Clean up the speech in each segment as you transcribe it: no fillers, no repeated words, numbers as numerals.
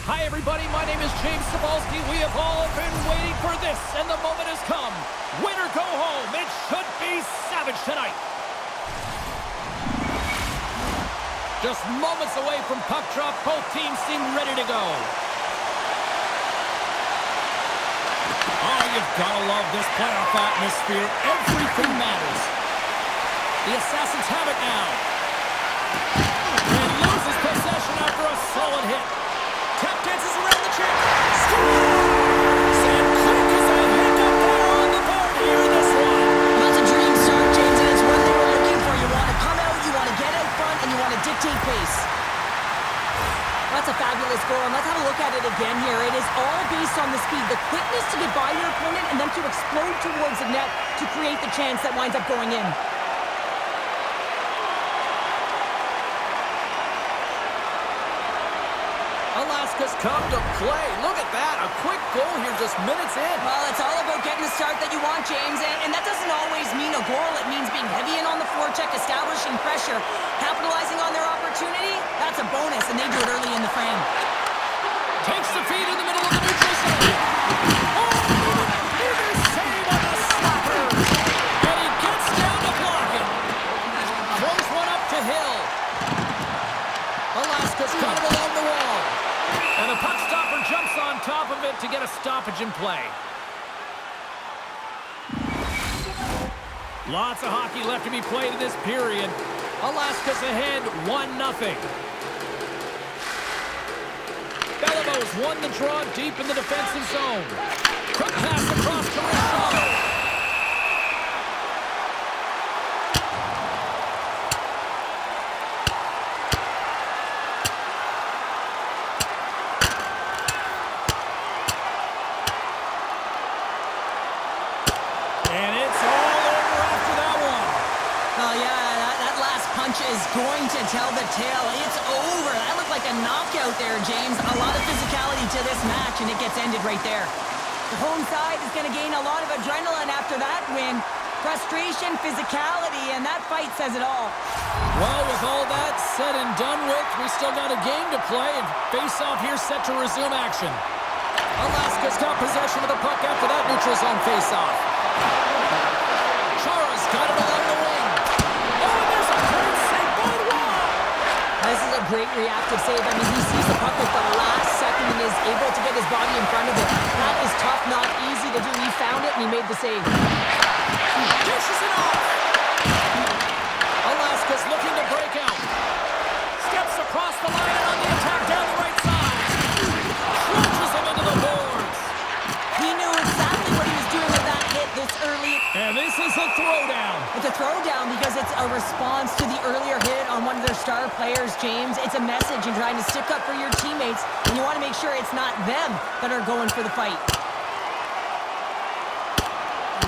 Hi, everybody. My name is James Cebulski. We have all been waiting for this, and the moment has come. Win or go home. It should be savage tonight. Just moments away from puck drop. Both teams seem ready to go. Oh, you've got to love this playoff atmosphere. Everything matters. The Assassins have it now. And loses possession after a solid hit. Tap dances around the check. Scores! And quick as a hiccup there on the board here in this one. That's a dream start, James, and it's what they were looking for. You want to come out, you want to get out front, and you want to dictate pace. That's a fabulous goal, and let's have a look at it again here. It is all based on the speed, the quickness to get by your opponent, and then to explode towards the net to create the chance that winds up going in. Alaska's come to play. Look at that. A quick goal here just minutes in. Well, it's all about getting the start that you want, James, and that doesn't always mean a goal. It means being heavy in on the forecheck, establishing pressure, capitalizing on their opportunity. That's a bonus, and they do it early in the frame. Takes the feed in the middle of the neutral zone. Oh, bigger save on the stopper. And he gets down to block it. Throws one up to Hill. Alaska's got it along the wall. And the puck stopper jumps on top of it to get a stoppage in play. Lots of hockey left to be played in this period. Alaska's ahead 1-0. Bellabo's won the draw deep in the defensive zone. Quick pass across to Richard. Is going to tell the tale. It's over. That looked like a knockout there, James. A lot of physicality to this match, and it gets ended right there. The home side is going to gain a lot of adrenaline after that win. Frustration, physicality, and that fight says it all. Well, with all that said and done with, we still got a game to play, and face-off here set to resume action. Alaska's got possession of the puck after that neutral zone face-off. Chara's got it along the wing. This is a great reactive save. I mean, he sees the puck at the last second and is able to get his body in front of it. That is tough, not easy to do. He found it and he made the save. Dishes it off. Alaska's looking to break out. Steps across the line and on the attack down the right side. Crunches him into the boards. He knew exactly what he was doing with that hit this early. And this is a throwdown. It's a throwdown because it's a response to the earlier hit on one of their star players, James. It's a message and trying to stick up for your teammates, and you want to make sure it's not them that are going for the fight.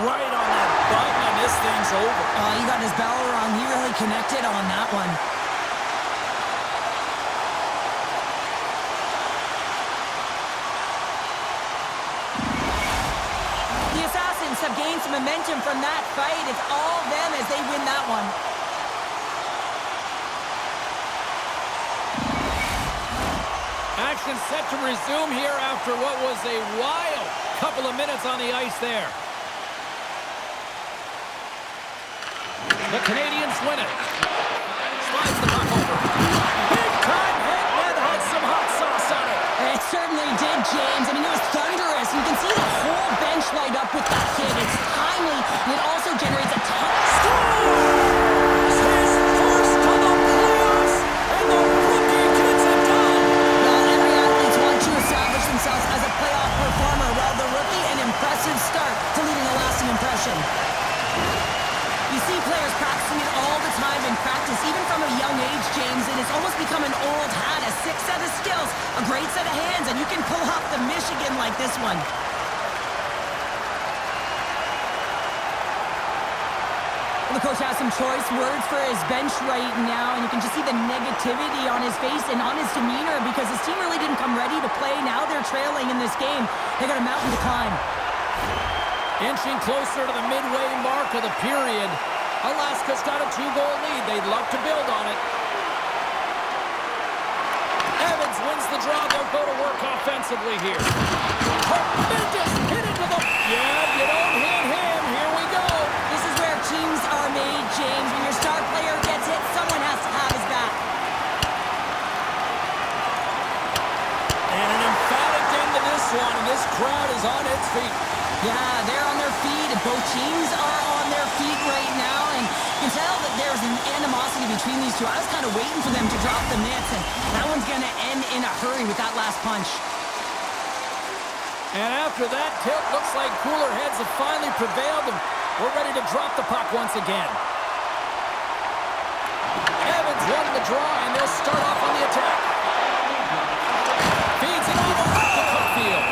Right on that button, and this thing's over. Oh, he got his bell wrong. He really connected on that one. Have gained some momentum from that fight. It's all them as they win that one. Action set to resume here after what was a wild couple of minutes on the ice there. The Canadians win it. Slides the puck over. Big time hit that had some hot sauce on it. It certainly did, James. I mean, it was thunderous. You can see the whole bench light up with that hit. It's timely, and it also generates a ton of scores! His first to the playoffs, and the rookie gets it done! Well, every athlete wants to establish themselves as a playoff performer. Well, the rookie, an impressive start to leaving a lasting impression. You see players practicing it all the time in practice, even from a young age, James, and it's almost become an old hat, a sick set of skills, a great set of hands, and you can pull off the Michigan like this one. Well, the coach has some choice words for his bench right now, and you can just see the negativity on his face and on his demeanor because his team really didn't come ready to play. Now they're trailing in this game. They got a mountain to climb. Inching closer to the midway mark of the period. Alaska's got a 2-goal lead. They'd love to build on it. Evans wins the draw. They'll go to work offensively here. Tremendous hit into the... Yeah, you don't hit him. Here we go. This is where teams are made, James. When your star player gets hit, someone has to have his back. And an emphatic end to this one, and this crowd is on its feet. Yeah, they're on their feet. Both teams are on their feet right now, and you can tell that there's an animosity between these two. I was kind of waiting for them to drop the mitts, and that one's going to end in a hurry with that last punch. And after that tip, looks like cooler heads have finally prevailed, and we're ready to drop the puck once again. Evans won the draw, and they'll start off on the attack. Feeds it over to Cookfield.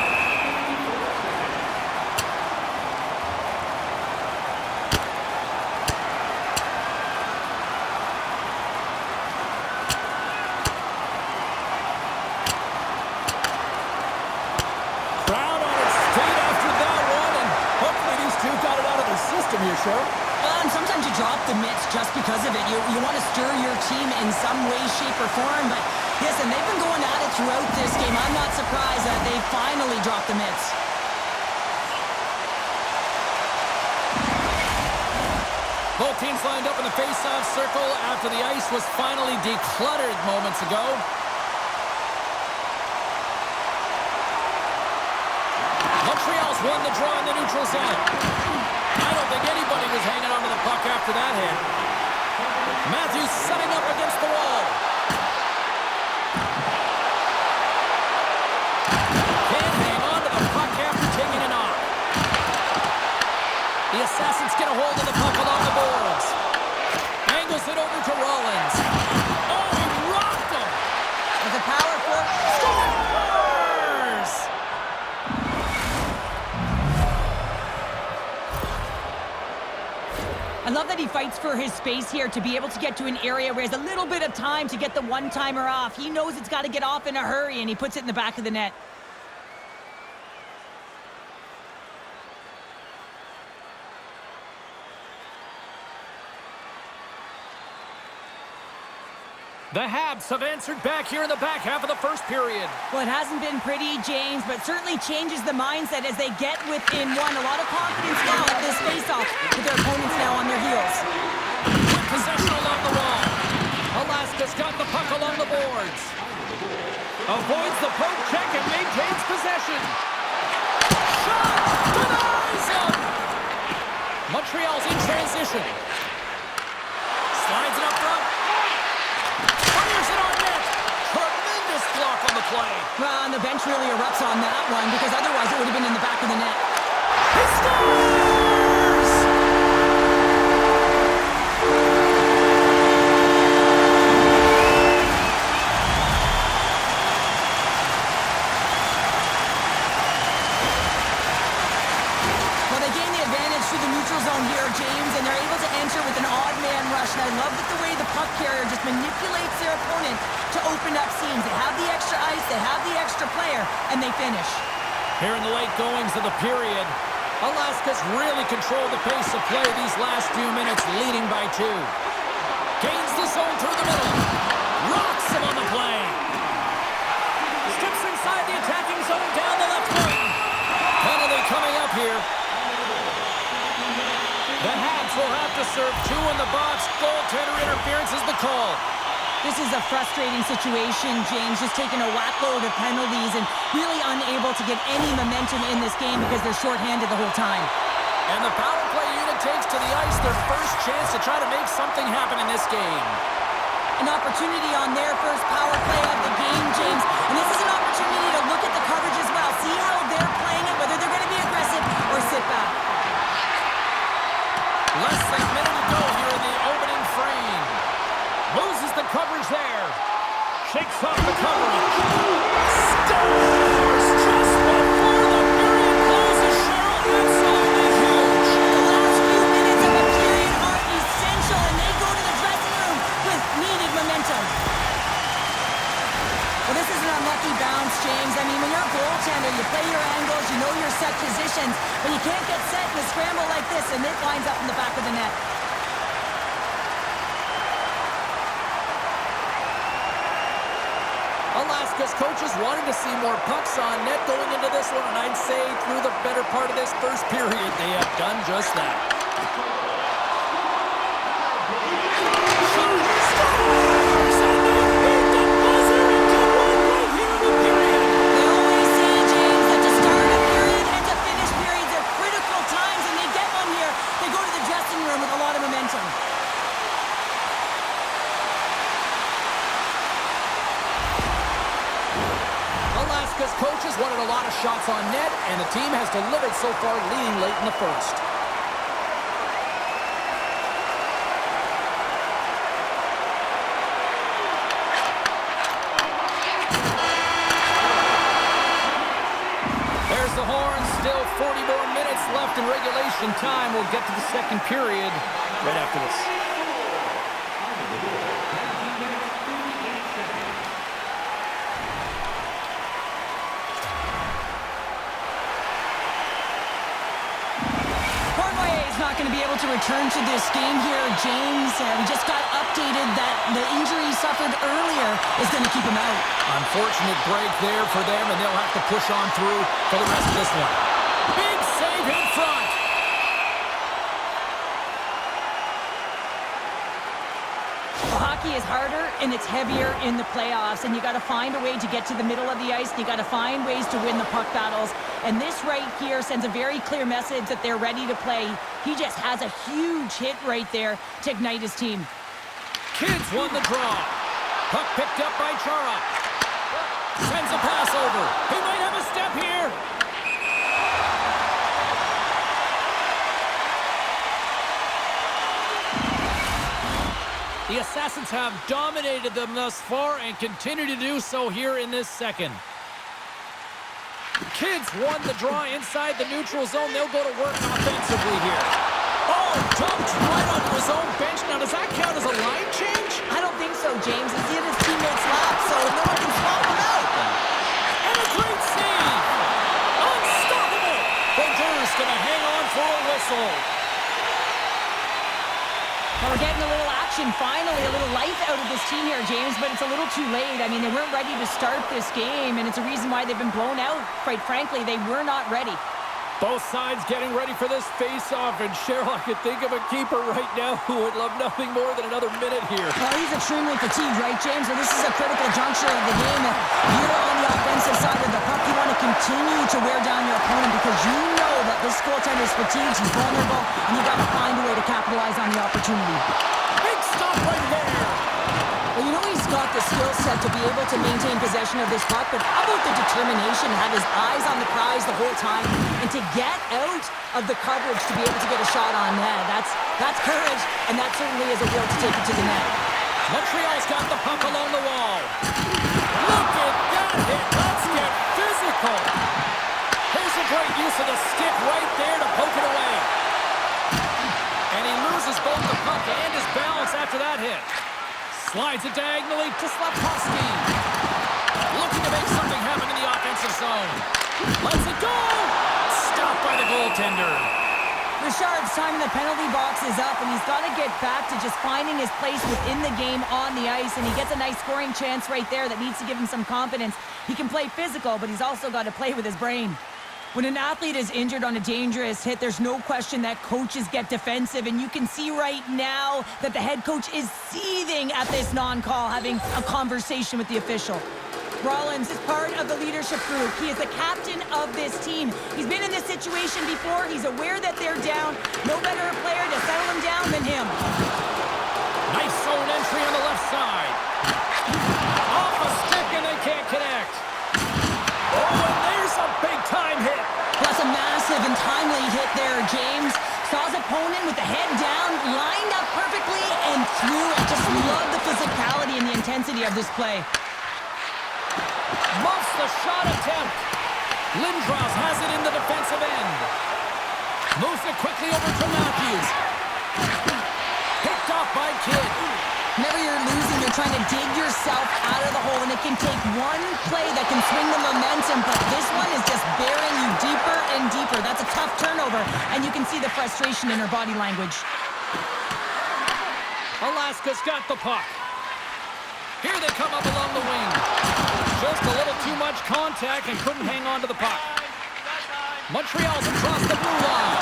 Crowd on its feet after that one, and hopefully these two got it out of their system here, Cheryl. And sometimes you drop the mitts just because of it. You want to stir your team in some way, shape, or form, but listen, they've been going at it throughout this game. I'm not surprised that they finally dropped the mitts. Both teams lined up in the face-off circle after the ice was finally decluttered moments ago. Montreal's won the draw in the neutral zone. I don't think anybody was hanging on to the puck after that hit. Matthews setting up against the wall. Can't hang on to the puck after taking it off. The Assassins get a hold of the puck along the boards. Angles it over to Rollins. Oh, he rocked him! With a power play. Scores! I love that he fights for his space here to be able to get to an area where he has a little bit of time to get the one-timer off. He knows it's got to get off in a hurry, and he puts it in the back of the net. The Habs have answered back here in the back half of the first period. Well, it hasn't been pretty, James, but certainly changes the mindset as they get within one. A lot of confidence now at this face-off with their opponents now on their heels. Possession along the wall. Alaska's got the puck along the boards. Avoids the poke check and maintains possession. Shot! Denies him! Montreal's in transition. Slides it up front. Fires it on net. Tremendous block on the play. Well, and the bench really erupts on that one because otherwise it would have been in the back of the net. He scores! Well, they gain the advantage through the neutral zone here, James, and they're able to enter with an odd man rush. And I love that the way the puck carrier just manipulates their opponent to open up seams. They have the extra ice, they have the extra player, and they finish. Here in the late goings of the period, Alaska's really controlled the pace of play these last few minutes, leading by 2. Gains the zone through the middle. Rocks him on the play. Steps inside the attacking zone down the left wing. Penalty coming up here. The Habs will have to serve 2 in the box. Goaltender interference is the call. This is a frustrating situation, James, just taking a whack-load of penalties and really unable to get any momentum in this game because they're shorthanded the whole time. And the power play unit takes to the ice their first chance to try to make something happen in this game. An opportunity on their first power play of the game, James. And this is an opportunity to look at the coverage as well. See how they're playing it, whether they're going to be aggressive or sit back. Less than a minute to go here in the opening frame. Loses the coverage there. Shakes off the coverage. Scores just before the period closes. Cheryl, absolutely huge. The last few minutes of the period are essential, and they go to the dressing room with needed momentum. Well, this is an unlucky bounce, James. I mean, when you're a goaltender, you play your angles, you know your set positions, but you can't get set in a scramble like this, and it winds up in the back of the net. Alaska's coaches wanted to see more pucks on net going into this one, and I'd say through the better part of this first period, they have done just that. Alaska's coaches wanted a lot of shots on net, and the team has delivered so far, leading late in the first. There's the horn. Still 40 more minutes left in regulation time. We'll get to the second period right after this. Going to be able to return to this game here, James. We just got updated that the injury he suffered earlier is going to keep him out. Unfortunate break there for them, and they'll have to push on through for the rest of this one. Big save in front. Well, hockey is harder and it's heavier in the playoffs, and you got to find a way to get to the middle of the ice. You got to find ways to win the puck battles, and this right here sends a very clear message that they're ready to play. He just has a huge hit right there to ignite his team. Kids won the draw. Puck picked up by Chara. Sends a pass over. He might have a step here. The Assassins have dominated them thus far and continue to do so here in this second. Kids won the draw inside the neutral zone. They'll go to work offensively here. Oh, dumped right onto his own bench. Now, does that count as a line change? I don't think so, James. He's in his teammate's lap, so no one can swap him out. And a great save. Unstoppable. Berger's going to hang on for a whistle. Now we're getting a little action, finally, a little life out of this team here, James, but it's a little too late. I mean, they weren't ready to start this game, and it's a reason why they've been blown out. Quite frankly, they were not ready. Both sides getting ready for this face-off, and Cheryl, I could think of a keeper right now who would love nothing more than another minute here. Well, he's extremely fatigued, right, James? So this is a critical juncture of the game. You're on the offensive side of the puck. You want to continue to wear down your opponent because you know that this goaltender is fatigued, he's vulnerable, and you got to find a way to capitalize on the opportunity. Big stop right there. Well, you know he's got the skill set to be able to maintain possession of this puck, but how about the determination to have his eyes on the prize the whole time and to get out of the coverage to be able to get a shot on net? That's courage, and that certainly is a will to take it to the net. Montreal's got the puck along the wall. Look at that hit. Let's get physical. Here's a great use of the stick right there to poke it away. And he loses both the puck and his balance after that hit. Slides it diagonally to Slafkovsky. Looking to make something happen in the offensive zone. Lets it go! Stopped by the goaltender. Richard's time in the penalty box is up, and he's got to get back to just finding his place within the game on the ice, and he gets a nice scoring chance right there that needs to give him some confidence. He can play physical, but he's also got to play with his brain. When an athlete is injured on a dangerous hit, there's no question that coaches get defensive, and you can see right now that the head coach is seething at this non-call, having a conversation with the official. Rollins is part of the leadership group. He is the captain of this team. He's been in this situation before. He's aware that they're down. No better a player to settle them down than him. Nice zone entry on the left side. Off a stick, and they can't connect. Oh, and there's a big-time hit. That's a massive and timely hit there, James. Saw his opponent with the head down, lined up perfectly, and threw. I just love the physicality and the intensity of this play. Muffs the shot attempt. Lindros has it in the defensive end. Moves it quickly over to Matthews. Picked off by Kidd. Whenever you're losing, you're trying to dig yourself out of the hole, and it can take one play that can swing the momentum, but this one is just burying you deeper and deeper. That's a tough turnover, and you can see the frustration in her body language. Alaska's got the puck. Here they come up along the wing. Just a little too much contact and couldn't hang on to the puck. Montreal's across the blue line.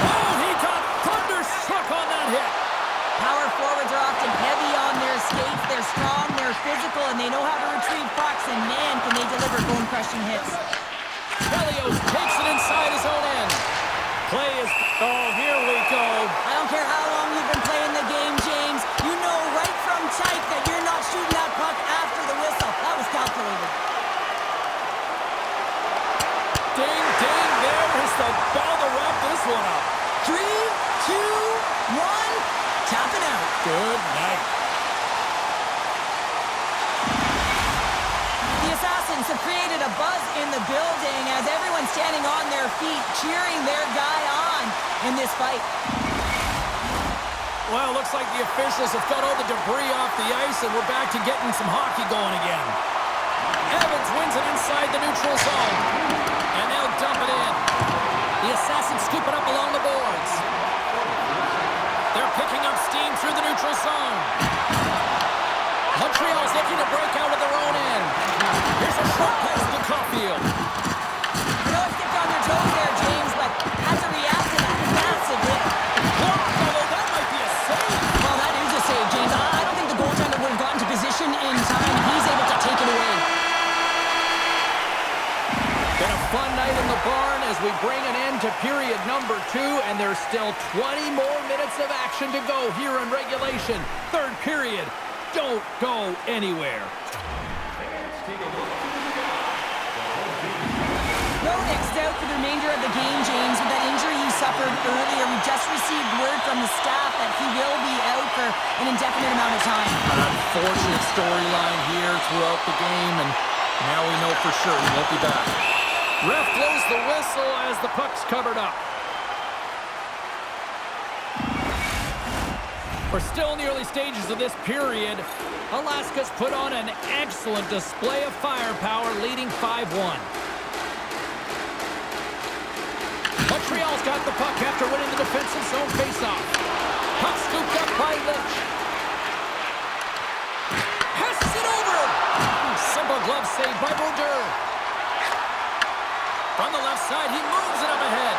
Oh, he got thunderstruck on that hit. Power forwards are often heavy on their skates. They're strong, they're physical, and they know how to retrieve pucks, and man, can they deliver bone-crushing hits. Helios takes it inside his own end. Play is... Oh, here we go. I don't care how long you've been playing the game, James. You know right from tight that you're not shooting that puck after the whistle. That was calculated. Ding, ding, there is the bell to wrap this one up. 3, 2, 1... Tapping out. Good night. The Assassins have created a buzz in the building as everyone's standing on their feet, cheering their guy on in this fight. Well, looks like the officials have got all the debris off the ice, and we're back to getting some hockey going again. Evans wins it inside the neutral zone, and they'll dump it in. The Assassins scoop it up along the boards. They're picking up steam through the neutral zone. Montreal's looking to break out of their own end. Here's a short pass to Caulfield. You know, it's dipped on their toes there, James, but has to react to that massive hit. Although that might be a save. Well, that is a save, James. I don't think the goaltender would have gotten to position in time. He's able to take it away. Been a fun night in the barn as we bring an end to period number 2, and there's still 20 more minutes of action to go here in regulation. Third period. Don't go anywhere. Roddick's out for the remainder of the game, James, with that injury he suffered earlier. We just received word from the staff that he will be out for an indefinite amount of time. An unfortunate storyline here throughout the game, and now we know for sure he won't be back. Ref blows the whistle as the puck's covered up. We're still in the early stages of this period. Alaska's put on an excellent display of firepower, leading 5-1. Montreal's got the puck after winning the defensive zone faceoff. Puck scooped up by Lynch. Passes it over. Simple glove save by Brodeur. From the left side, he moves it up ahead.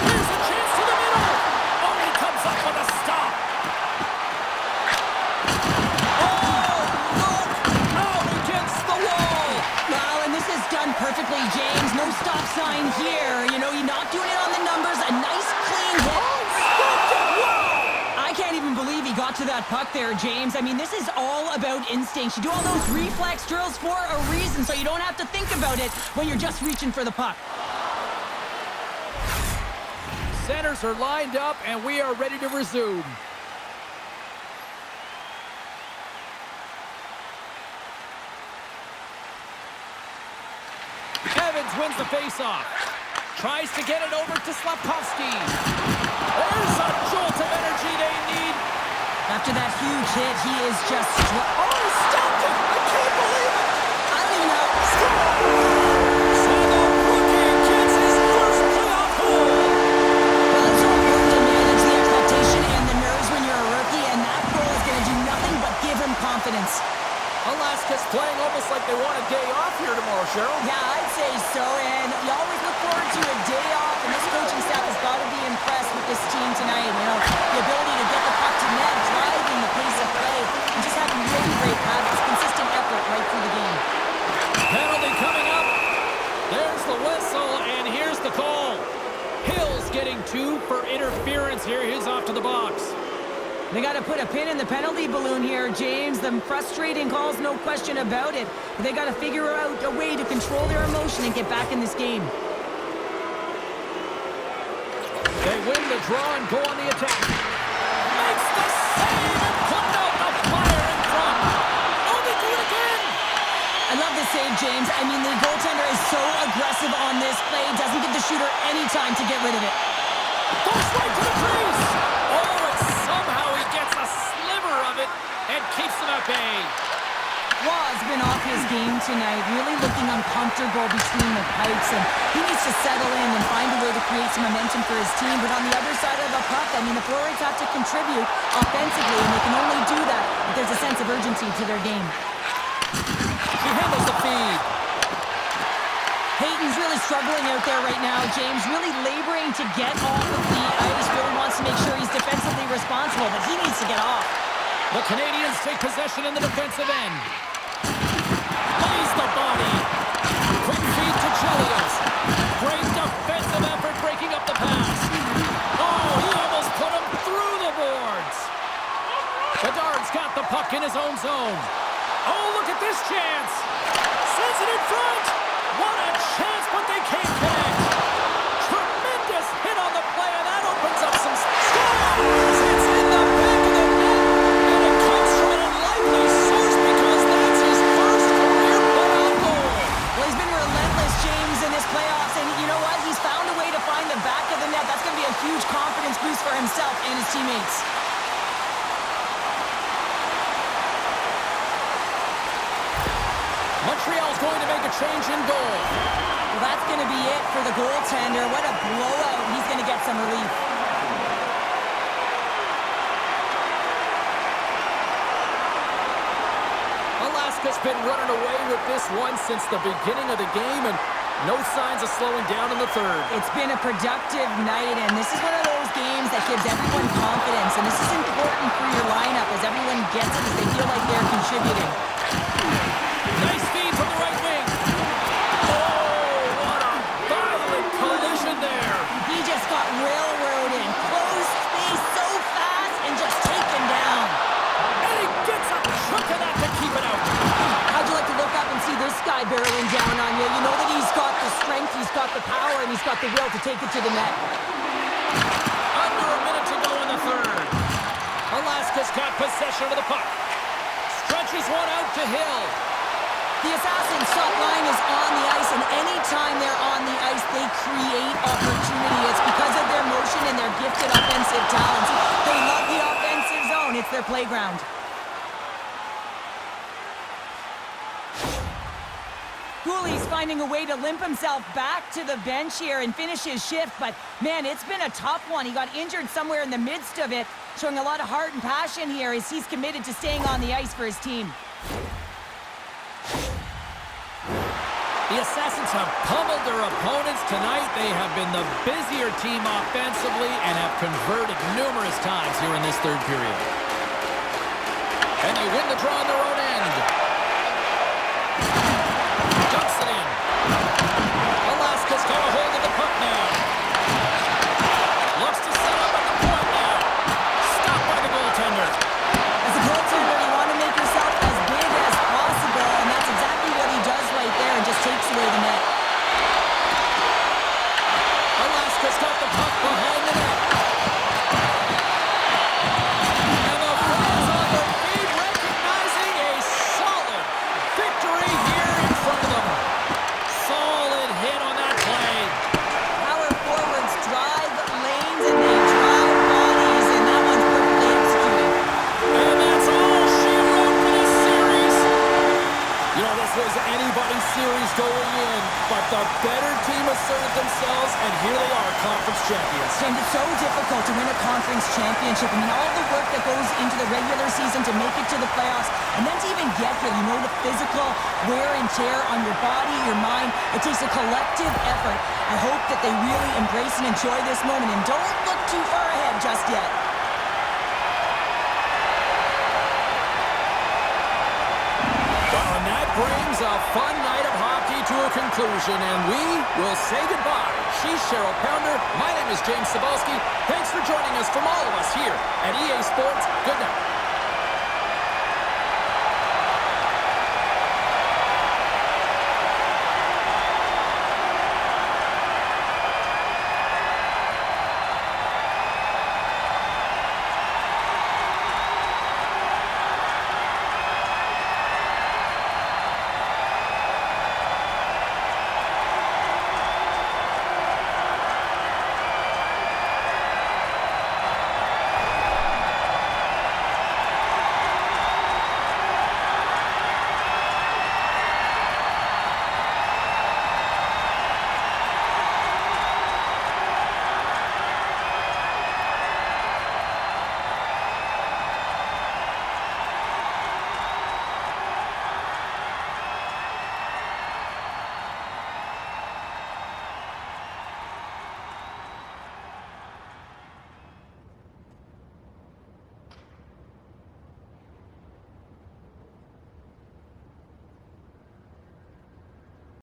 Here's a chance to the middle. Oh, he comes up with a stop. Oh, look out against the wall. Well, and this is done perfectly, James. No stop sign here. You know, you're not doing it on the numbers. A nice, clean hit. I can't even believe he got to that puck there, James. I mean, this is all about instinct. You do all those reflex drills for a reason, so you don't have to think about it when you're just reaching for the puck. Centers are lined up, and we are ready to resume. Evans wins the faceoff. Tries to get it over to Slafkovsky. There's a jolt of energy they need. After that huge hit, he is just... Oh, he stopped it! I can't believe it! I don't even know. So the rookie gets his first playoff goal. Well, it's so important to manage the expectation and the nerves when you're a rookie, and that goal is going to do nothing but give him confidence. Alaska's playing almost like they want a day off here tomorrow, Cheryl. Yeah, I'd say so, and you always look forward to a day off, and this coaching staff has got to be impressed with this team tonight. You know, the ability to get the puck to net, driving the pace of play, and just having really great habits, consistent effort right through the game. Penalty coming up. There's the whistle, and here's the call. Hill's getting 2 for interference here. He's off to the box. They got to put a pin in the penalty balloon here, James. The frustrating calls, no question about it. But they got to figure out a way to control their emotion and get back in this game. They win the draw and go on the attack. Makes the save and putting out the fire in front. Oh, they do it again. I love this save, James. I mean, the goaltender is so aggressive on this play. Doesn't give the shooter any time to get rid of it. Goes right to the crease. Oh, and somehow he gets a sliver of it and keeps them at bay. Waugh's been off his game tonight, really looking uncomfortable between the pipes, and he needs to settle in and find a way to create some momentum for his team. But on the other side of the puck, I mean, the forwards have to contribute offensively, and they can only do that if there's a sense of urgency to their game. She handles the feed. Peyton's really struggling out there right now, James. Really laboring to get off of the ice. Really wants to make sure he's defensively responsible, but he needs to get off. The Canadians take possession in the defensive end. Lays the body. Quick feed to Chelios. Great defensive effort breaking up the pass. Oh, he almost put him through the boards. Bedard's got the puck in his own zone. Oh, look at this chance. Sends it in front. What a chance, but they can't connect. Tremendous hit on the play, and that opens up some scores. It's in the back of the net, and it comes from an unlikely source because that's his first career playoff goal. Well, he's been relentless, James, in this playoffs, and you know what? He's found a way to find the back of the net. That's going to be a huge confidence boost for himself and his teammates. Montreal's going to make a change in goal. Well, that's going to be it for the goaltender. What a blowout. He's going to get some relief. Alaska's been running away with this one since the beginning of the game, and no signs of slowing down in the third. It's been a productive night, and this is one of those games that gives everyone confidence, and this is important for your lineup as everyone gets it as they feel like they're contributing. Nice feed from the right wing. Oh, what a violent collision there. He just got railroaded. Closed space so fast and just taken down. And he gets a chunk of that to keep it out. How'd you like to look up and see this guy barreling down on you? You know that he's got the strength, he's got the power, and he's got the will to take it to the net. Under a minute to go in the third. Alaska's got possession of the puck. Stretches one out to Hill. The Assassin's top line is on the ice, and anytime they're on the ice, they create opportunity. It's because of their motion and their gifted offensive talents. They love the offensive zone. It's their playground. Cooley's finding a way to limp himself back to the bench here and finish his shift, but man, it's been a tough one. He got injured somewhere in the midst of it, showing a lot of heart and passion here as he's committed to staying on the ice for his team. The Assassins have pummeled their opponents tonight. They have been the busier team offensively and have converted numerous times here in this third period. And they win the draw on their own end. Dumps it in. Alaska's got a hold of the puck now. Looks to set up at the point now. Stopped by the goaltender. As a goaltender, you want to make yourself as big as possible, and that's exactly what he does right there and just takes away the net. Alaska's got the puck behind the net. And the fans on their feet recognizing a solid victory here in front of them. Solid hit on that play. Power forwards drive lanes and they drive bodies, and that one's perfectly executed. And that's all she wrote for this series. You know, this was anybody's series going in, but the better team asserted themselves, and here they are, conference champions. And it's so difficult to win a conference championship. I mean, all the work that goes into the regular season to make it to the playoffs, and then to even get here, you know, the physical wear and tear on your body, your mind. It takes a collective effort. I hope that they really embrace and enjoy this moment, and don't look too far ahead just yet. And that brings a fun night of hockey to a conclusion, and we will say goodbye. She's Cheryl Pounder. My name is James Cebulski. Thanks for joining us from all of us here at EA Sports. Good night.